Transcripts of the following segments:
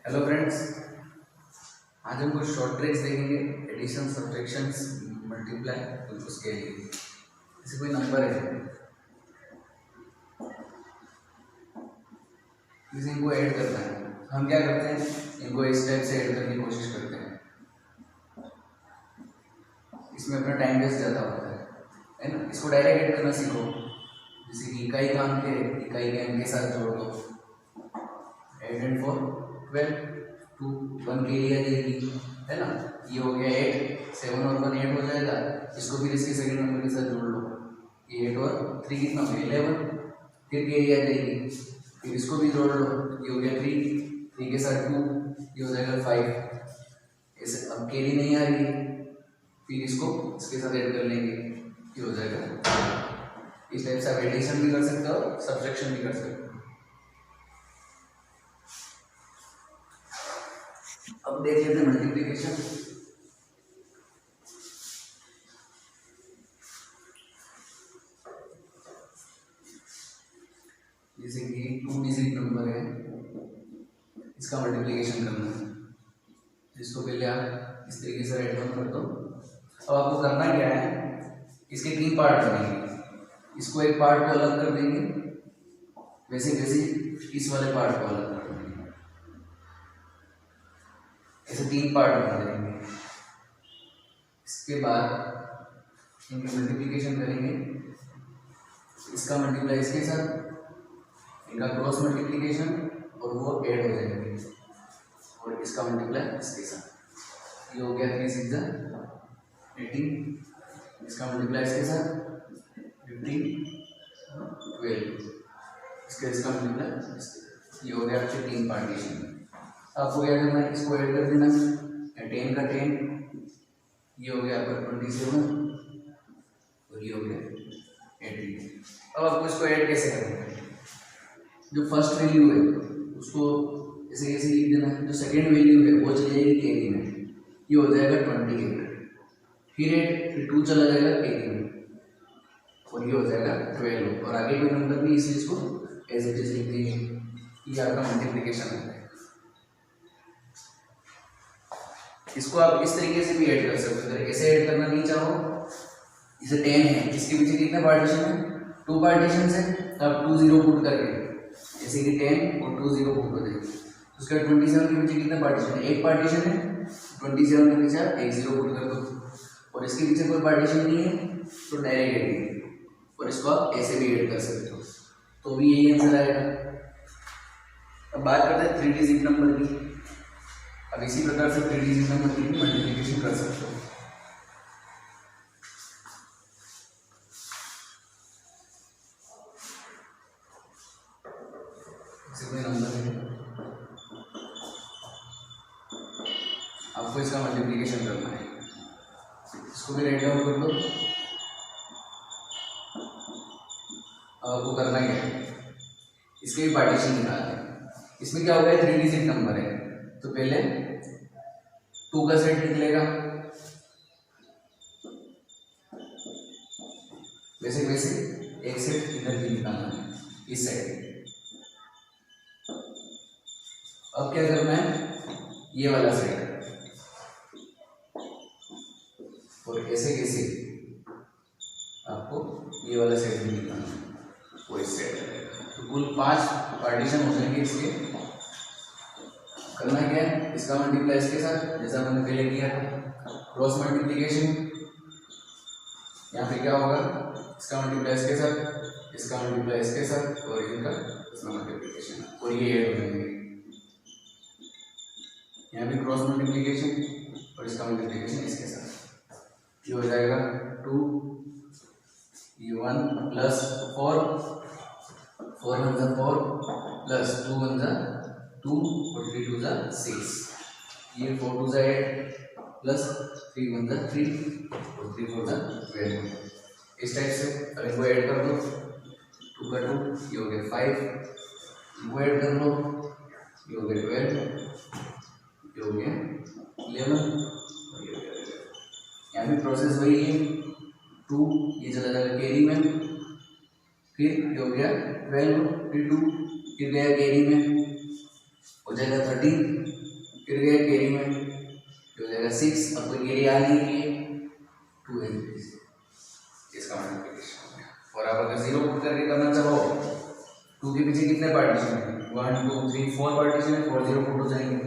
Hello friends, आज हम कुछ शॉर्ट ट्रिक्स देखेंगे एडिशन, सब्ट्रैक्शंस, मल्टीप्लाई और उसके लिए। जैसे कोई नंबर है, जैसे इनको ऐड करना है, हम क्या करते हैं, इनको इस टाइप से ऐड करने की कोशिश करते हैं। इसमें अपना टाइम वेस्ट ज़्यादा होता है ना। इसको डायरेक्ट ऐड करना सीखो। जैसे कि इकाई काम के इकाई के अंक के साथ जोड़ दो। 8 and 4 12, 2 1 के लिए आ जाएगी, है ना। ये हो गया 8, 7 और 1 8 हो जाएगा। इसको फिर इसके सेकंड नंबर के साथ जोड़ लो। ये 8 और 3 कितना हो गया 11, फिर के लिए आ जाएगी। फिर इसको भी जोड़ लो, ये हो गया 3 के साथ 2, ये हो जाएगा 5। ऐसे अब के लिए नहीं आ रही, फिर इसको इसके साथ ऐड कर लेंगे, ये हो जाएगा। इस टाइप से आप एडिशन भी कर सकते हो, सब्ट्रैक्शन भी कर सकते हो। अब देख लेते हैं मल्टीप्लिकेशन। जैसे कि 2 डिजिट नंबर है, इसका मल्टीप्लिकेशन करना है। इसको पहले आप इस तरीके से राइट डाउन कर दो। अब आपको करना क्या है, इसके 3 पार्ट बनेंगे। इसको एक पार्ट को अलग कर देंगे, वैसे वैसे इस वाले पार्ट को अलग कर देंगे। ऐसे 3 पार्ट बना देंगे। इसके बाद इनकी मल्टीप्लिकेशन करेंगे। इसका मल्टीप्लाई इसके साथ, इनका क्रॉस मल्टीप्लिकेशन, और वो ऐड हो जाएंगे। और इसका मल्टीप्लाई इसके साथ, ये हो गया 3 6 18। इसका मल्टीप्लाई इसके साथ 15 12। इसका मल्टीप्लाई इसके साथ, ये हो गया आपके 3 पार्टीशन। आपको क्या करना है, इसको ऐड कर देना है। 10 का 10, ये हो गया आपका 27, और ये हो गया 18। अब आपको इसको ऐड कैसे करना है, जो फर्स्ट वैल्यू है उसको ऐसे ऐसे लिख देना है, जो सेकेंड वैल्यू है वो चली जाएगी कैरी में, ये हो जाएगा 28। फिर 8, फिर 2 चला जाएगा कैरी में, और ये हो जाएगा 12। और आगे कोई नंबर भी इस चीज को ऐसे ऐसे लिख देंगे। ये आपका मल्टीप्लिकेशन है। इसको आप इस तरीके से भी ऐड कर सकते हो। अगर ऐसे ऐड करना नहीं चाहो, इसे 10 है, इसके पीछे कितने पार्टीशन है, 2 पार्टीशन है। अब 2 0 पुट करके, जैसे कि 10 और 2 0 पुट कर देंगे। उसके बाद 27 के पीछे कितने पार्टीशन है, एक पार्टीशन है। 27 के पीछे आप 1 0 पुट कर दो, और इसके पीछे कोई पार्टीशन नहीं है तो डायरेक्ट ऐड। और इसको आप ऐसे भी ऐड कर सकते हो, तो भी यही आंसर आएगा। अब बात करते हैं 3 डिजिट नंबर की। अब इसी प्रकार से 3 डिजिट नंबर की भी मल्टीप्लिकेशन कर सकते हो। कोई नंबर है, आपको इसका मल्टीप्लिकेशन करना है। इसको भी राइट डाउन कर दो। अब आपको करना क्या है, इसके भी पार्टीशन निकालना है। इसमें क्या होगा, 3 डिजिट नंबर है, तो पहले 2 का सेट निकलेगा, वैसे वैसे एक सेट इधर भी निकालना है, इस साइड। अब क्या करना है, ये वाला सेट, और ऐसे कैसे आपको ये वाला सेट भी निकालना है, वो इस सेट रहेगा। तो कुल 5 पार्टीशन हो जाएंगे इसके। करना क्या है, इसका मल्टीप्लाई इसके साथ, जैसा मैंने पहले किया था, क्रॉस मल्टीप्लिकेशन। यहाँ पे क्या होगा, इसका मल्टीप्लाई इसके साथ, इसका मल्टीप्लाई इसके साथ, और इनका इसका मल्टीप्लिकेशन, और ये ऐड हो जाएंगे। यहाँ भी क्रॉस मल्टीप्लिकेशन और इसका मल्टीप्लिकेशन इसके साथ, ये हो जाएगा 2, ये 1 प्लस 4, 4 1 जा 4, प्लस 2 1 जा 2, और 3 2 जा 6, ये 4 2 जा 8, प्लस 3 1 जा 3, और 3 4 जा 12। इस टाइप से अब इनको ऐड कर दो, 2 का 2, ये हो गया 5, इनको ऐड कर लो, ये हो गया 12, ये हो गया 11, और ये हो गया 11। यहाँ भी प्रोसेस वही है, 2 ये चला जाएगा कैरी में, फिर ये हो गया 12, फिर 2 फिर गया कैरी में, हो जाएगा 13, फिर गए कैरी में, हो जाएगा 6, अब कोई कैरी आ नहीं रही है 2 है, इसका मल्टीप्लिकेशन हो गया। और आप अगर 0 पुट करके करना चाहो 2 के पीछे कितने पार्टीशन है, 1 2 3 4 पार्टीशन है, 4 0 पुट हो जाएंगे।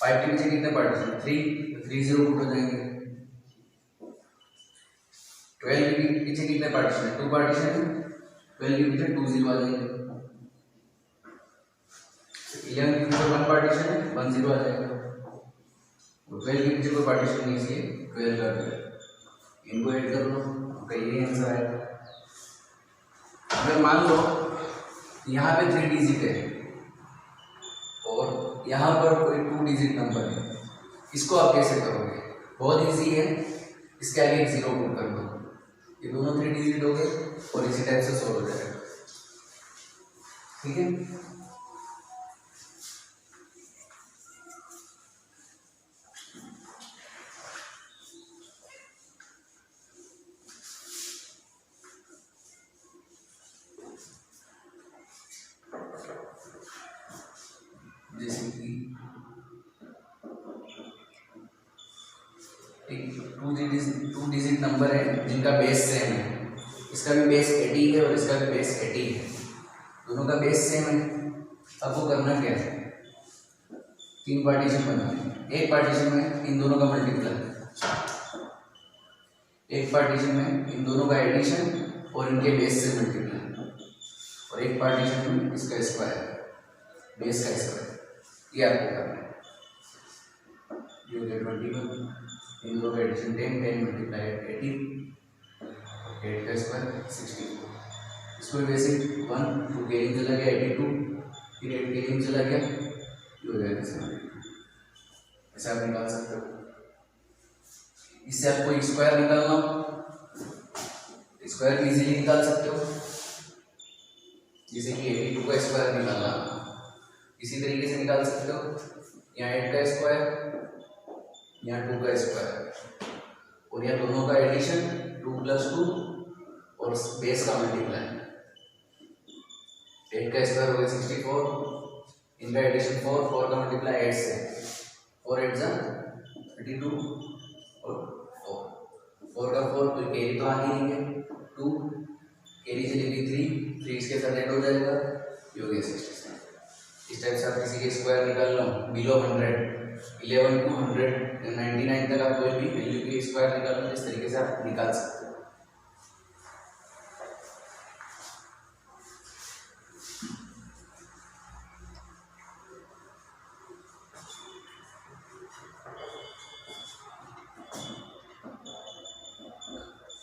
5 के पीछे कितने पार्टीशन, 3 3 0 पुट हो जाएंगे। 12 के पीछे कितने पार्टीशन है, 2 पार्टीशन है, 12 के पीछे 2 0 आ जाएंगे। 11 के पीछे 1 पार्टीशन है, 1 0 आ जाएगा। 12 के पीछे कोई पार्टीशन नहीं, इसलिए 12 का 12 इनको ऐड कर लो, आपका ये आंसर आएगा। अगर मान लो यहाँ पे 3 डिजिट है और यहाँ पर कोई 2 डिजिट नंबर है, इसको आप कैसे करोगे, बहुत इजी है। इसके आगे एक 0 पुट कर दो, ये दोनों 3 डिजिट हो गए और इसी टाइप से सोल्व हो जाएगा। ठीक है, जैसे कि एक 2 डिजिट नंबर है जिनका बेस सेम है, इसका भी बेस 80 है और इसका भी बेस 80 है, दोनों का बेस सेम है। आपको करना क्या है, 3 पार्टीशन बनाने, एक पार्टीशन में इन दोनों का मल्टीप्लाई, एक पार्टीशन में इन दोनों का एडिशन और इनके बेस से मल्टीप्लाई, और एक पार्टीशन में इसका स्क्वायर, बेस का स्क्वायर, ये आपको करना है। ये हो गया 21, इन दोनों का एडिशन 10 10 मल्टीप्लाई 80, 8 का स्क्वायर 64, इसको बेसिक 1 2 कैरी चला गया 82, फिर 8 कैरी चला गया, ये हो जाएगा 70। ऐसे आप निकाल सकते हो। इससे आपको स्क्वायर निकालना हो, स्क्वायर इजीली निकाल सकते हो, जैसे कि 82 का स्क्वायर निकालना इसी तरीके से निकाल सकते हो। यहाँ 8 का स्क्वायर, यहाँ 2 का स्क्वायर, और यहाँ दोनों का एडिशन 2 + 2 और बेस का मल्टीप्लाई। 8 का स्क्वायर हो गया 64, इनका एडिशन 4 4 का मल्टीप्लाई 8 से, 4 8 जा 32 और 4 का 4, तो कैरी तो आ नहीं है 2, कैरी चलेगी 3 इसके साथ ऐड हो जाएगा, ये हो गया 67। इस टाइप से आप किसी के स्क्वायर निकाल लो बिलो 100, 11 to 199 तक आप कोई भी वैल्यू के स्क्वायर निकाल लो, इस तरीके से आप निकाल सकते हो।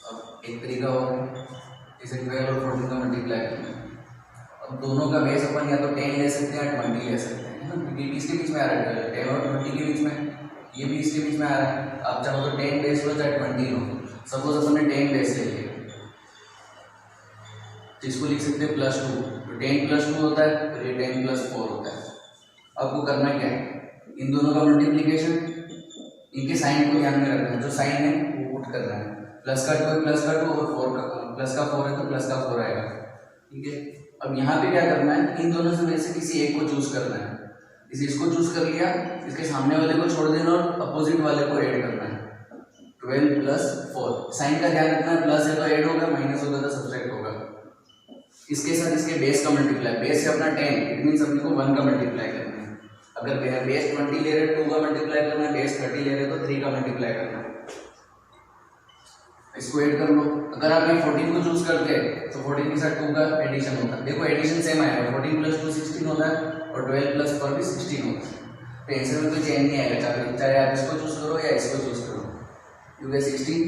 अब एक तरीका और है, इसे 12 और 14 का मल्टीप्लाई करना है। अब दोनों का बेस अपन या तो 10 ले सकते हैं या 20 ले सकते हैं, है ना, क्योंकि इसके बीच में आ रहा है 10 और 20 के बीच में, ये भी इसके बीच में आ रहा है। आप चाहो तो 10 बेस लो चाहे 20 लो, सपोज अपन ने 10 बेस ले लिया तो इसको लिख सकते हैं +2, तो 10 + 2 होता है, तो ये 10 + 4 होता है। आपको करना क्या है, इन दोनों का मल्टीप्लीकेशन, इनके साइन को ध्यान में रखना है, जो साइन है वो पुट करना है, +2 है +2 और 4 का +4 है तो +4 आएगा। ठीक है, अब यहाँ पे क्या करना है, इन दोनों से में से किसी एक को चूज करना है। इसे इसको चूज कर लिया, इसके सामने वाले को छोड़ देना और अपोजिट वाले को ऐड करना है। 12 + 4, साइन का ध्यान रखना है, प्लस है तो ऐड होगा, माइनस होगा तो सब्ट्रैक्ट होगा। इसके साथ इसके बेस का मल्टीप्लाई, बेस है अपना 10, इट मींस अपने को 1 का मल्टीप्लाई करना है। अगर बेस 20 ले रहे 2 का मल्टीप्लाई करना है, बेस 30 ले रहे तो 3 का मल्टीप्लाई करना है। इसको ऐड कर लो। अगर आप ये 14 को चूज करते हैं तो 14 के साथ 2 का एडिशन होता है, देखो एडिशन सेम आएगा, 14 + 2 16 होता है और 12 + 4 भी 16 होता है, तो आंसर में कोई चेंज नहीं आएगा, चाहे आप इसको चूज करो या इसको चूज करो, यू गेट 16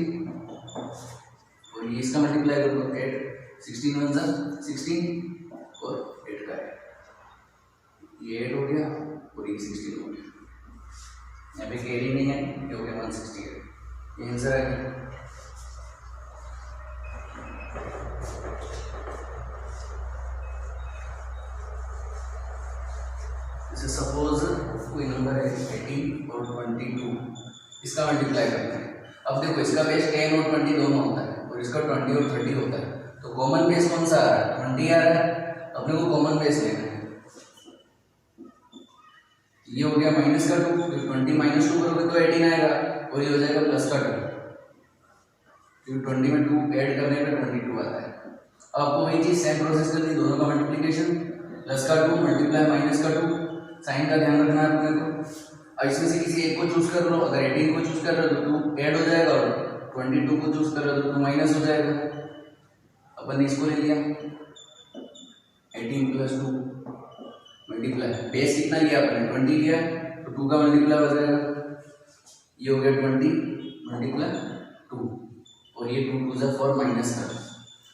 और ये इसका मल्टीप्लाई कर दो 8, 16 × 1 = 16 और 8 का ये 8 हो गया और ये 16 हो गया, यहाँ पे कैरी नहीं है, ये हो गया 168, ये आंसर है। सपोज कोई नंबर है 18 और 22, इसका मल्टीप्लाई करना है। अब देखो इसका बेस 10 और 20 दोनों होता है और इसका 20 और 30 होता है, तो कॉमन बेस कौन सा आ रहा है, 20 आ रहा है, अपने को कॉमन बेस लेना है। ये हो गया माइनस का 2, तो 20 माइनस 2 करोगे तो 18 आएगा, और ये हो जाएगा प्लस का 2, क्योंकि 20 में 2 ऐड करने पे 22 आता है। अब आपको वही चीज सेम प्रोसेस करनी है, दोनों का मल्टीप्लिकेशन, प्लस का 2 मल्टीप्लाई माइनस का 2, साइन का ध्यान रखना है अपने को। अब इसमें से किसी एक को चूज कर लो, अगर 18 को चूज कर रहे हो तो 2 ऐड हो जाएगा, और 22 को चूज कर रहे हो तो 2 माइनस हो जाएगा। अपन ने इसको ले लिया 18 प्लस 2 मल्टीप्लाई, बेस कितना लिया आपने 20 लिया, तो 2 का मल्टीप्लाई हो जाएगा, ये हो गया 20 मल्टीप्लाई 2, और ये 2 2 जा 4 माइनस का।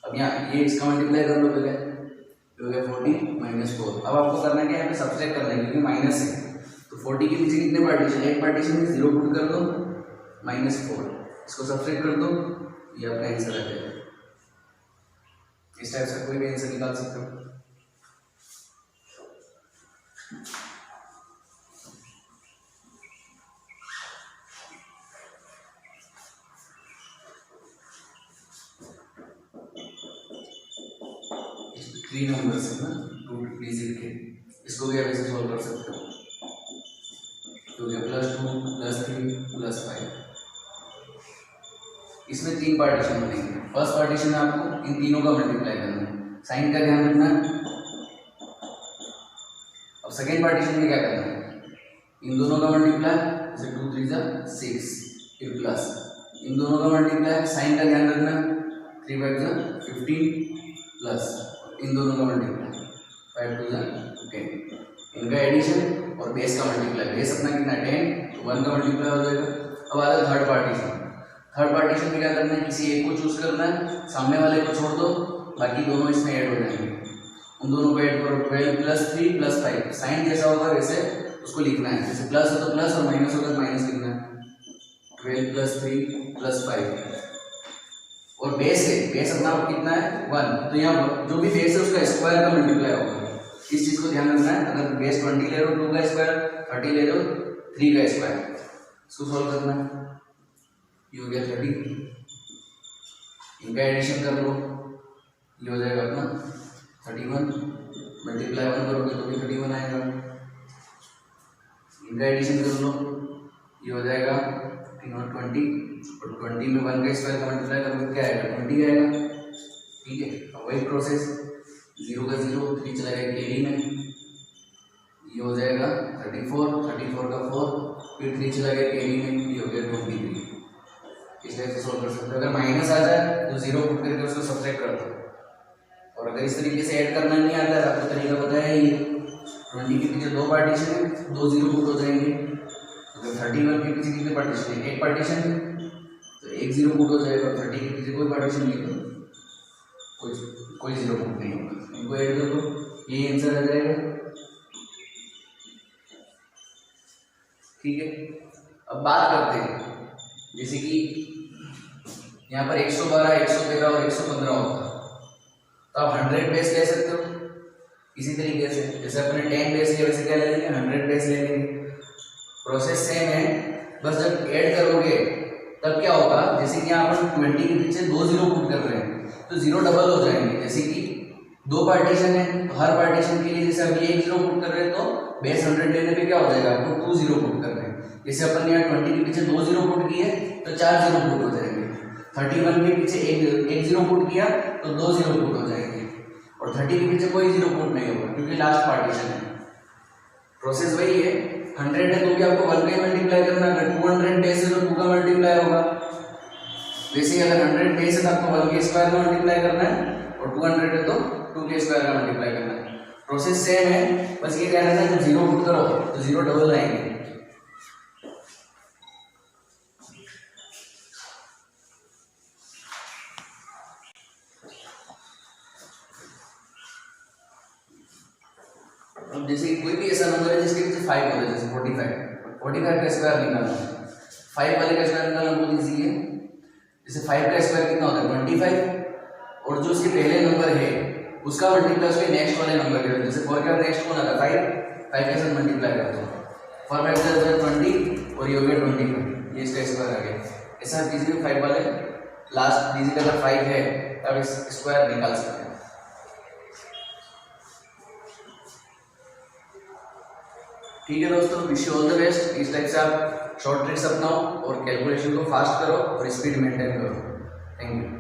अब यहाँ ये इसका मल्टीप्लाई कर लो पहले, ये हो गया 40 माइनस 4। अब आपको करना क्या है, यहाँ पे सब्सट्रैक्ट करना है क्योंकि माइनस है, तो 40 के पीछे कितने पार्टीशन, एक पार्टीशन में 0 पुट कर दो, -4, इसको सब्सट्रैक्ट कर दो, ये आपका आंसर आ जाएगा। इस टाइप से कोई भी आंसर निकाल सकते हो। थ्री नंबर्स है ना, 2 डिजिट के, इसको भी आप ऐसे सॉल्व कर सकते हो। तो क्या +2 +3 +5, इसमें 3 पार्टीशन बनेंगे। फर्स्ट पार्टीशन में आपको इन तीनों का मल्टीप्लाई करना है, साइन का ध्यान रखना है। अब सेकेंड पार्टीशन में क्या करना है, इन दोनों का मल्टीप्लाई, जैसे 2 3 जा 6, फिर प्लस, इन दोनों का मल्टीप्लाई, साइन का ध्यान रखना, 3 5 जा 15, प्लस इन दोनों का मल्टीप्लाई, 5 2 जा 10, इनका एडिशन और बेस का मल्टीप्लाई, बेस अपना कितना 10, तो 1 का मल्टीप्लाई हो जाएगा। अब आता है थर्ड पार्टीशन। थर्ड पार्टीशन में क्या करना है, किसी एक को चूज करना है, सामने वाले को छोड़ दो, बाकी दोनों इसमें ऐड हो जाएंगे, उन दोनों को ऐड करो। 12 + 3 + 5, साइन जैसा होगा वैसे उसको लिखना है, जैसे प्लस हो तो प्लस और माइनस हो तो माइनस लिखना है। 12 + 3 + 5, और बेस है, बेस अपना कितना है 1, तो यहाँ जो भी बेस है उसका स्क्वायर का मल्टीप्लाई होगा। इस चीज को ध्यान रखना है, अगर बेस 20 ले रहे हो 2 का स्क्वायर, 30 ले रहे हो 3 का स्क्वायर, इसको सॉल्व करना है। ये हो गया 30, इनका एडिशन कर लो, ये हो जाएगा अपना 31, मल्टीप्लाई 1 करोगे तो भी 31 आएगा, इनका एडिशन कर लो, ये हो जाएगा 3 और 20, और 20 में 1 का स्क्वायर का मल्टीप्लाई करोगे क्या आएगा 20 आएगा। ठीक है, अब वही प्रोसेस, 0 का 0, 3 चला गया कैरी में, ये हो जाएगा 34, 34 का 4, फिर 3 चला गया कैरी में, ये हो गया 23। इस टाइप से सॉल्व कर सकते हो। अगर माइनस आ जाए तो 0 पुट करके उसको सब्ट्रैक्ट कर दो, और अगर इस तरीके से ऐड करना नहीं आता है, आपको तरीका पता है, ये 20 के पीछे 2 पार्टीशन है, 2 0 पुट हो जाएंगे। अगर 31 के पीछे कितने पार्टीशन है, एक पार्टीशन है, तो 1 0 पुट हो जाएगा। 30 के पीछे कोई पार्टीशन नहीं है, कोई 0 पुट नहीं होगा, इनको ऐड कर दो, ये आंसर आ जाएगा। ठीक है, अब बात करते हैं, जैसे कि यहाँ पर 112, 113 और 115 होता है, तो आप 100 बेस ले सकते हो इसी तरीके से, जैसे अपने 10 बेस लिया वैसे क्या ले लेंगे 100 बेस ले लेंगे। प्रोसेस सेम है, बस जब ऐड करोगे तब क्या होगा, जैसे कि यहाँ पर 20 के पीछे 2 0 पुट कर रहे हैं तो 0 डबल हो जाएंगे। जैसे कि 2 पार्टीशन है, तो हर पार्टीशन के लिए जैसे अभी 1 0 पुट कर रहे हैं तो बेस 100 लेने पे क्या हो जाएगा, आपको 2 0 पुट कर रहे हैं। जैसे अपन यहाँ 20 के पीछे 2 0 पुट किए तो 4 0 पुट हो जाएंगे। 31 के पीछे एक 0 पुट किया तो 2 0 पुट हो जाएंगे, और 30 के पीछे कोई 0 पुट नहीं होगा क्योंकि लास्ट पार्टीशन है। प्रोसेस वही है, 100 है तो भी आपको 1 का मल्टीप्लाई करना, अगर 200 बेस है तो 2 का मल्टीप्लाई होगा। वैसे ही अगर 100 बेस है तो आपको 1 के स्क्वायर का मल्टीप्लाई करना है, और 200 है तो 2 के स्क्वायर का मल्टीप्लाई करना है। प्रोसेस सेम है, बस ये कहना है जब 0 पुट करो तो 0 डबल आएंगे। अब जैसे कोई भी ऐसा नंबर है जिसके पीछे 5 होता है, जैसे 45 का स्क्वायर निकालना है, 5 वाले का स्क्वायर निकालना बहुत इजी है। जैसे 5 का स्क्वायर कितना होता है 25, और जो उसके पहले नंबर है उसका मल्टीप्लाई उसके नेक्स्ट वाले नंबर के, जैसे 4 का नेक्स्ट कौन आता है 5 के साथ मल्टीप्लाई करते हो, 4 5 = 20, और ये हो गया 25, ये इसका स्क्वायर आ गया। ऐसा कीजिए 5 वाले लास्ट डिजिट अगर 5 है तब इस स्क्वायर निकाल सकते हैं। ठीक है दोस्तों, wish you all the best. इस टाइप से आप शॉर्ट ट्रिक्स अपनाओ और कैलकुलेशन को फास्ट करो और स्पीड मेंटेन करो। Thank you.